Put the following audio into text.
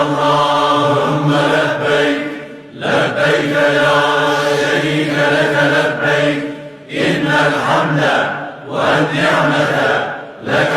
اللهم لبيك لبيك لا شريك لك لبيك إن الحمد والنعمة لك